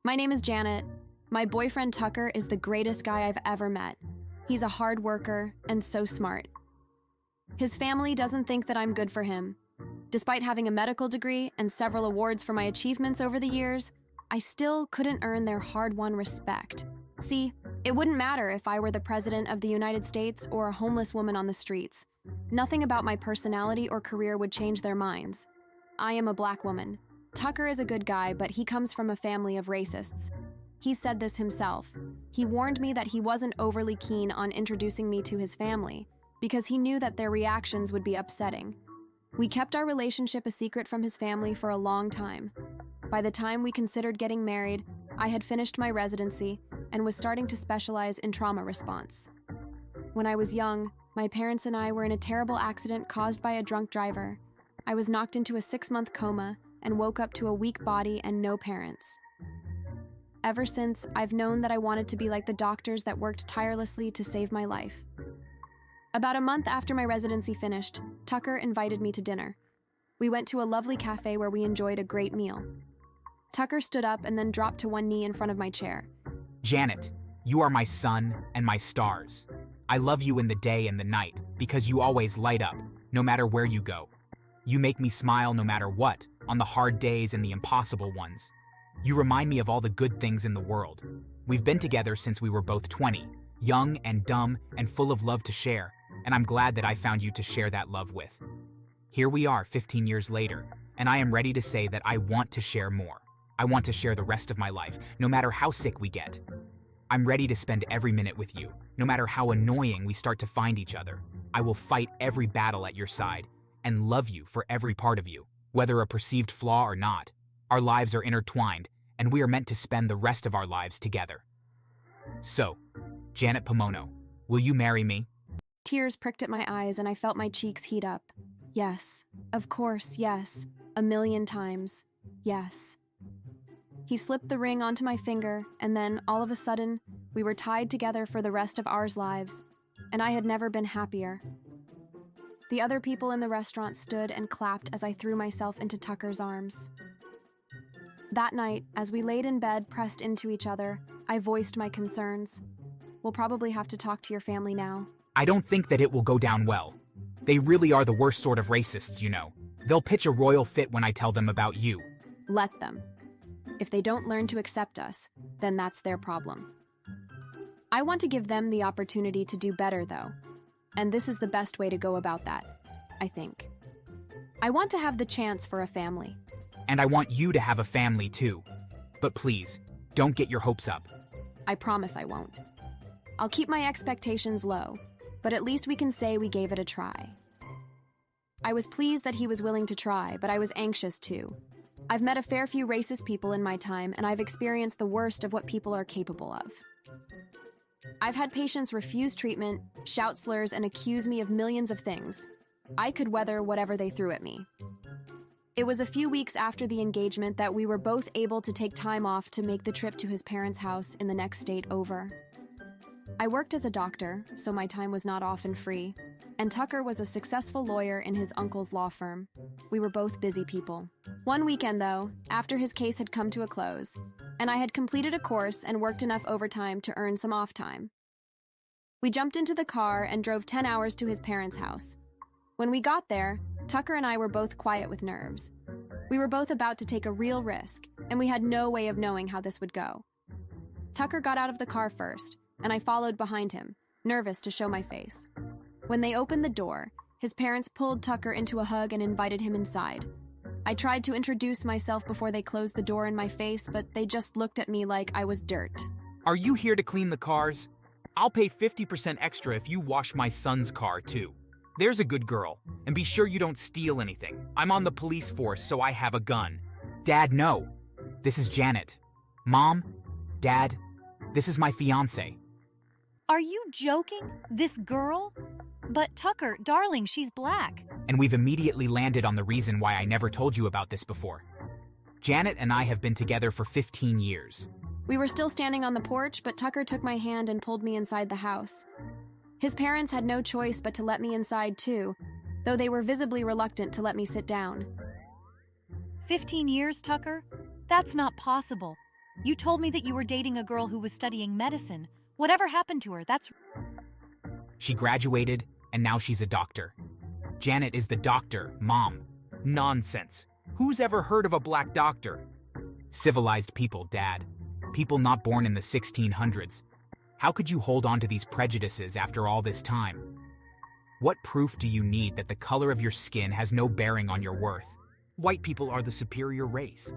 My name is Janet. My boyfriend Tucker is the greatest guy I've ever met. He's a hard worker and so smart. His family doesn't think that I'm good for him. Despite having a medical degree and several awards for my achievements over the years, I still couldn't earn their hard-won respect. See, it wouldn't matter if I were the president of the United States or a homeless woman on the streets. Nothing about my personality or career would change their minds. I am a black woman. Tucker is a good guy, but he comes from a family of racists. He said this himself. He warned me that he wasn't overly keen on introducing me to his family because he knew that their reactions would be upsetting. We kept our relationship a secret from his family for a long time. By the time we considered getting married, I had finished my residency and was starting to specialize in trauma response. When I was young, my parents and I were in a terrible accident caused by a drunk driver. I was knocked into a 6-month coma and woke up to a weak body and no parents. Ever since, I've known that I wanted to be like the doctors that worked tirelessly to save my life. About a month after my residency finished, Tucker invited me to dinner. We went to a lovely cafe where we enjoyed a great meal. Tucker stood up and then dropped to one knee in front of my chair. Janet, you are my sun and my stars. I love you in the day and the night because you always light up, no matter where you go. You make me smile no matter what, on the hard days and the impossible ones. You remind me of all the good things in the world. We've been together since we were both 20, young and dumb and full of love to share, and I'm glad that I found you to share that love with. Here we are 15 years later, and I am ready to say that I want to share more. I want to share the rest of my life, no matter how sick we get. I'm ready to spend every minute with you, no matter how annoying we start to find each other. I will fight every battle at your side and love you for every part of you, whether a perceived flaw or not. Our lives are intertwined, and we are meant to spend the rest of our lives together. So, Janet Pomono, will you marry me? Tears pricked at my eyes and I felt my cheeks heat up. Yes, of course, yes. 1,000,000 times, yes. He slipped the ring onto my finger, and then, all of a sudden, we were tied together for the rest of our lives, and I had never been happier. The other people in the restaurant stood and clapped as I threw myself into Tucker's arms. That night, as we laid in bed pressed into each other, I voiced my concerns. We'll probably have to talk to your family now. I don't think that it will go down well. They really are the worst sort of racists, you know. They'll pitch a royal fit when I tell them about you. Let them. If they don't learn to accept us, then that's their problem. I want to give them the opportunity to do better, though. And this is the best way to go about that, I think. I want to have the chance for a family. And I want you to have a family, too. But please, don't get your hopes up. I promise I won't. I'll keep my expectations low, but at least we can say we gave it a try. I was pleased that he was willing to try, but I was anxious, too. I've met a fair few racist people in my time, and I've experienced the worst of what people are capable of. I've had patients refuse treatment, shout slurs, and accuse me of millions of things. I could weather whatever they threw at me. It was a few weeks after the engagement that we were both able to take time off to make the trip to his parents' house in the next state over. I worked as a doctor, so my time was not often free, and Tucker was a successful lawyer in his uncle's law firm. We were both busy people. One weekend, though, after his case had come to a close, and I had completed a course and worked enough overtime to earn some off time, we jumped into the car and drove 10 hours to his parents' house. When we got there, Tucker and I were both quiet with nerves. We were both about to take a real risk, and we had no way of knowing how this would go. Tucker got out of the car first, and I followed behind him, nervous to show my face. When they opened the door, his parents pulled Tucker into a hug and invited him inside. I tried to introduce myself before they closed the door in my face, but they just looked at me like I was dirt. Are you here to clean the cars? I'll pay 50% extra if you wash my son's car, too. There's a good girl, and be sure you don't steal anything. I'm on the police force, so I have a gun. Dad, no. This is Janet. Mom, Dad, this is my fiancé. Are you joking? This girl? But Tucker, darling, she's black. And we've immediately landed on the reason why I never told you about this before. Janet and I have been together for 15 years. We were still standing on the porch, but Tucker took my hand and pulled me inside the house. His parents had no choice but to let me inside too, though they were visibly reluctant to let me sit down. 15 years, Tucker? That's not possible. You told me that you were dating a girl who was studying medicine. Whatever happened to her? She graduated, and now she's a doctor. Janet is the doctor, Mom. Nonsense. Who's ever heard of a black doctor? Civilized people, Dad. People not born in the 1600s. How could you hold on to these prejudices after all this time? What proof do you need that the color of your skin has no bearing on your worth? White people are the superior race.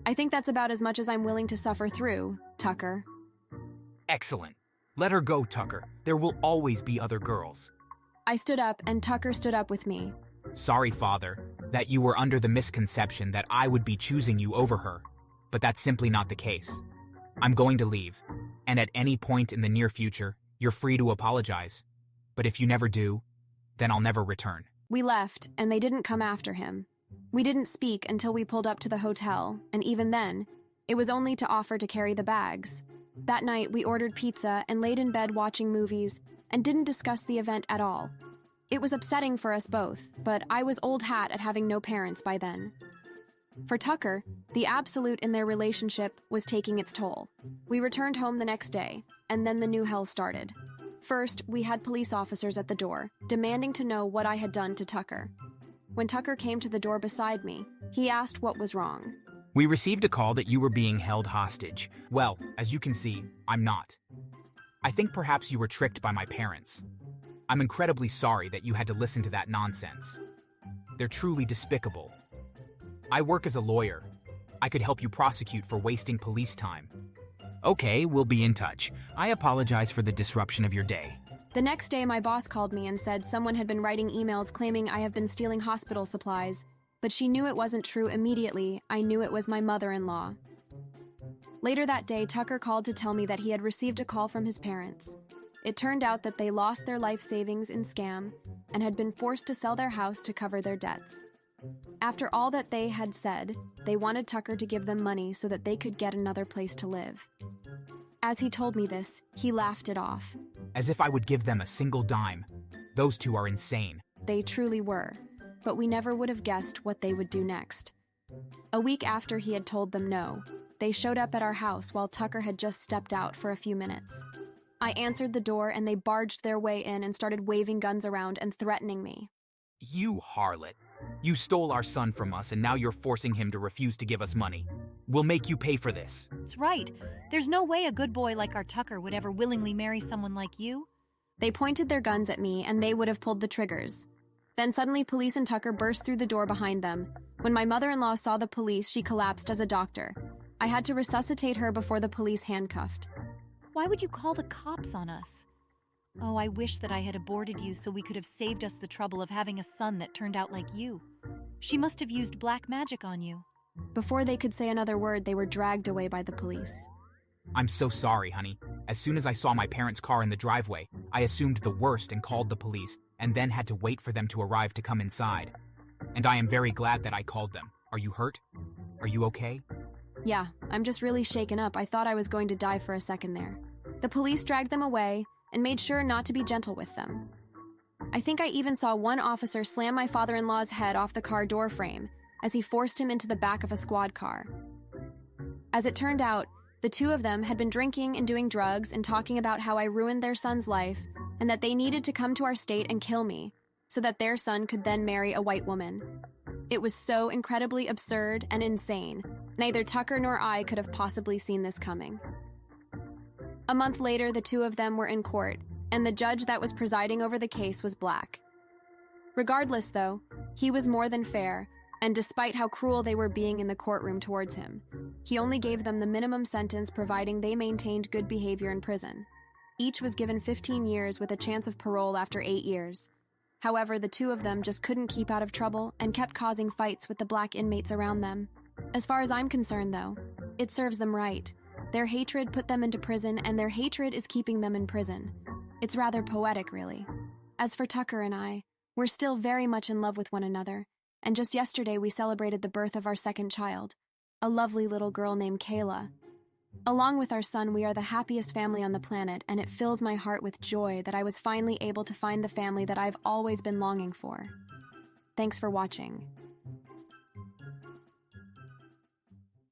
I think that's about as much as I'm willing to suffer through, Tucker. Excellent. Let her go, Tucker. There will always be other girls. I stood up, and Tucker stood up with me. Sorry, Father, that you were under the misconception that I would be choosing you over her, but that's simply not the case. I'm going to leave, and at any point in the near future, you're free to apologize. But if you never do, then I'll never return. We left, and they didn't come after him. We didn't speak until we pulled up to the hotel, and even then, it was only to offer to carry the bags. That night, we ordered pizza and laid in bed watching movies and didn't discuss the event at all. It was upsetting for us both, but I was old hat at having no parents by then. For Tucker, the absolute in their relationship was taking its toll. We returned home the next day, and then the new hell started. First, we had police officers at the door, demanding to know what I had done to Tucker. When Tucker came to the door beside me, he asked what was wrong. We received a call that you were being held hostage. Well, as you can see, I'm not. I think perhaps you were tricked by my parents. I'm incredibly sorry that you had to listen to that nonsense. They're truly despicable. I work as a lawyer. I could help you prosecute for wasting police time. Okay, we'll be in touch. I apologize for the disruption of your day. The next day, my boss called me and said someone had been writing emails claiming I have been stealing hospital supplies, but she knew it wasn't true immediately. I knew it was my mother-in-law. Later that day, Tucker called to tell me that he had received a call from his parents. It turned out that they lost their life savings in scam and had been forced to sell their house to cover their debts. After all that they had said, they wanted Tucker to give them money so that they could get another place to live. As he told me this, he laughed it off. As if I would give them a single dime. Those two are insane. They truly were, but we never would have guessed what they would do next. A week after he had told them no, they showed up at our house while Tucker had just stepped out for a few minutes. I answered the door and they barged their way in and started waving guns around and threatening me. You harlot. You stole our son from us and now you're forcing him to refuse to give us money. We'll make you pay for this. That's right. There's no way a good boy like our Tucker would ever willingly marry someone like you. They pointed their guns at me and they would have pulled the triggers. Then suddenly police and Tucker burst through the door behind them. When my mother-in-law saw the police, she collapsed as a doctor. I had to resuscitate her before the police handcuffed. Why would you call the cops on us? Oh, I wish that I had aborted you so we could have saved us the trouble of having a son that turned out like you. She must have used black magic on you. Before they could say another word, they were dragged away by the police. I'm so sorry, honey. As soon as I saw my parents' car in the driveway, I assumed the worst and called the police, and then had to wait for them to arrive to come inside. And I am very glad that I called them. Are you hurt? Are you okay? Yeah, I'm just really shaken up. I thought I was going to die for a second there. The police dragged them away and made sure not to be gentle with them. I think I even saw one officer slam my father-in-law's head off the car door frame as he forced him into the back of a squad car. As it turned out, the two of them had been drinking and doing drugs and talking about how I ruined their son's life and that they needed to come to our state and kill me so that their son could then marry a white woman. It was so incredibly absurd and insane. Neither Tucker nor I could have possibly seen this coming. A month later, the two of them were in court, and the judge that was presiding over the case was black. Regardless, though, he was more than fair, and despite how cruel they were being in the courtroom towards him, he only gave them the minimum sentence providing they maintained good behavior in prison. Each was given 15 years with a chance of parole after 8 years. However, the two of them just couldn't keep out of trouble and kept causing fights with the black inmates around them. As far as I'm concerned, though, it serves them right. Their hatred put them into prison, and their hatred is keeping them in prison. It's rather poetic, really. As for Tucker and I, we're still very much in love with one another, and just yesterday we celebrated the birth of our second child, a lovely little girl named Kayla. Along with our son, we are the happiest family on the planet, and it fills my heart with joy that I was finally able to find the family that I've always been longing for. Thanks for watching.